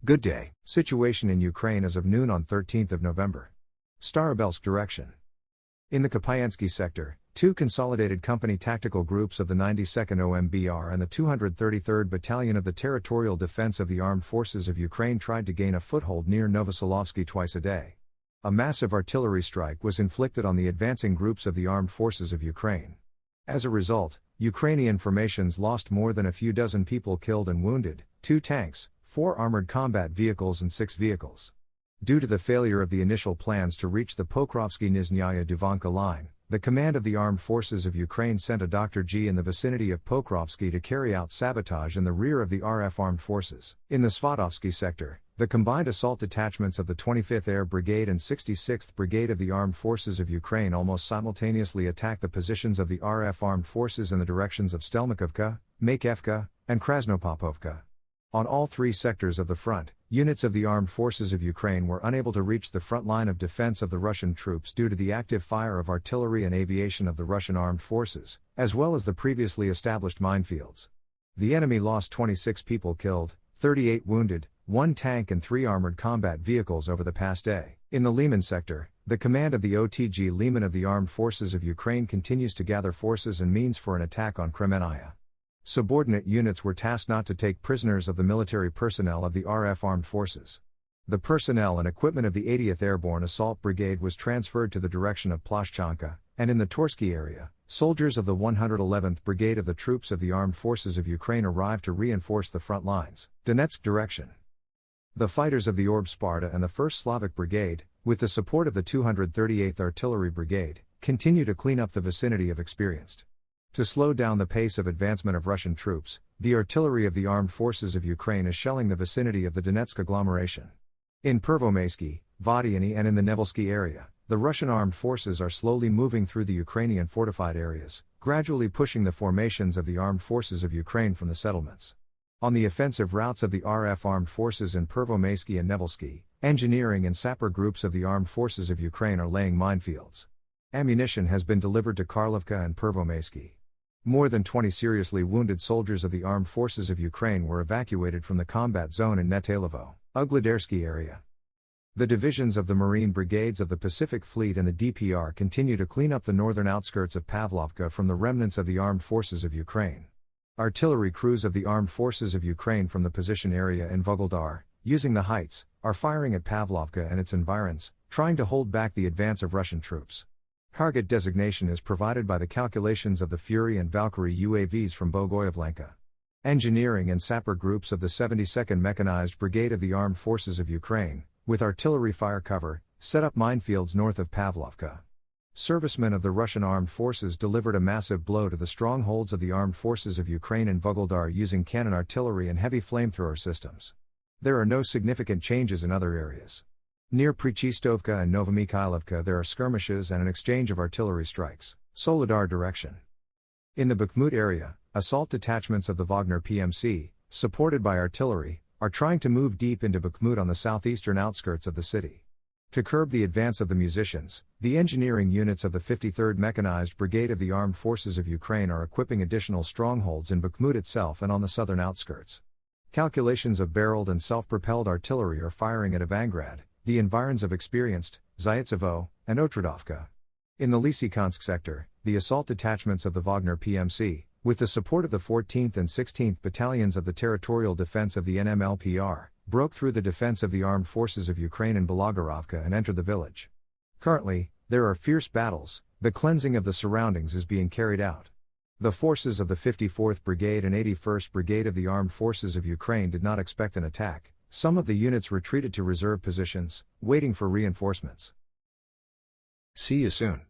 Good day. Situation in Ukraine as of noon on 13th of November. Starobelsk direction. In the Kupyansky sector, two consolidated company tactical groups of the 92nd OMBR and the 233rd Battalion of the Territorial Defense of the Armed Forces of Ukraine tried to gain a foothold near Novoselovsky twice a day. A massive artillery strike was inflicted on the advancing groups of the Armed Forces of Ukraine. As a result, Ukrainian formations lost more than a few dozen people killed and wounded, 2 tanks, 4 armored combat vehicles and 6 vehicles. Due to the failure of the initial plans to reach the Pokrovskoye-Nizhnyaya Duvanka line, the command of the Armed Forces of Ukraine sent a Dr. G in the vicinity of Pokrovskoye to carry out sabotage in the rear of the RF armed forces. In the Svatovsky sector, the combined assault detachments of the 25th Air Brigade and 66th Brigade of the Armed Forces of Ukraine almost simultaneously attacked the positions of the RF armed forces in the directions of Stelmakhivka, Makeevka, and Krasnopopovka. On all 3 sectors of the front, units of the Armed Forces of Ukraine were unable to reach the front line of defense of the Russian troops due to the active fire of artillery and aviation of the Russian armed forces, as well as the previously established minefields. The enemy lost 26 people killed, 38 wounded, 1 tank and 3 armored combat vehicles over the past day. In the Lyman sector, the command of the OTG Lyman of the Armed Forces of Ukraine continues to gather forces and means for an attack on Krasnopopovka. Subordinate units were tasked not to take prisoners of the military personnel of the RF armed forces. The personnel and equipment of the 80th Airborne Assault Brigade was transferred to the direction of Ploshchanka, and in the Torsky area, soldiers of the 111th Brigade of the troops of the Armed Forces of Ukraine arrived to reinforce the front lines. Donetsk direction. The fighters of the Orb Sparta and the 1st Slavic Brigade, with the support of the 238th Artillery Brigade, continue to clean up the vicinity of Experienced. To slow down the pace of advancement of Russian troops, the artillery of the Armed Forces of Ukraine is shelling the vicinity of the Donetsk agglomeration. In Pervomaysky, Vodiany and in the Novoselovsky area, the Russian armed forces are slowly moving through the Ukrainian fortified areas, gradually pushing the formations of the Armed Forces of Ukraine from the settlements. On the offensive routes of the RF armed forces in Pervomaysky and Novoselovsky, engineering and sapper groups of the Armed Forces of Ukraine are laying minefields. Ammunition has been delivered to Karlovka and Pervomaysky. More than 20 seriously wounded soldiers of the Armed Forces of Ukraine were evacuated from the combat zone in Netaylovo, Uglodersky area. The divisions of the Marine Brigades of the Pacific Fleet and the DPR continue to clean up the northern outskirts of Pavlovka from the remnants of the Armed Forces of Ukraine. Artillery crews of the Armed Forces of Ukraine from the position area in Vuhledar, using the heights, are firing at Pavlovka and its environs, trying to hold back the advance of Russian troops. Target designation is provided by the calculations of the Fury and Valkyrie UAVs from Bogoyevlenka. Engineering and sapper groups of the 72nd Mechanized Brigade of the Armed Forces of Ukraine, with artillery fire cover, set up minefields north of Pavlovka. Servicemen of the Russian armed forces delivered a massive blow to the strongholds of the Armed Forces of Ukraine in Vuhledar using cannon artillery and heavy flamethrower systems. There are no significant changes in other areas. Near Prechistovka and Novomikhailivka there are skirmishes and an exchange of artillery strikes. Soledar direction. In the Bakhmut area, assault detachments of the Wagner PMC, supported by artillery, are trying to move deep into Bakhmut on the southeastern outskirts of the city. To curb the advance of the musicians, the engineering units of the 53rd Mechanized Brigade of the Armed Forces of Ukraine are equipping additional strongholds in Bakhmut itself and on the southern outskirts. Calculations of barreled and self-propelled artillery are firing at Ivangrad, the environs of Experienced, Zaitsevo, and Otradovka. In the Lysychansk sector, the assault detachments of the Wagner PMC, with the support of the 14th and 16th Battalions of the Territorial Defense of the NMLPR, broke through the defense of the Armed Forces of Ukraine in Belagorovka and entered the village. Currently, there are fierce battles, the cleansing of the surroundings is being carried out. The forces of the 54th Brigade and 81st Brigade of the Armed Forces of Ukraine did not expect an attack. Some of the units retreated to reserve positions, waiting for reinforcements. See you soon.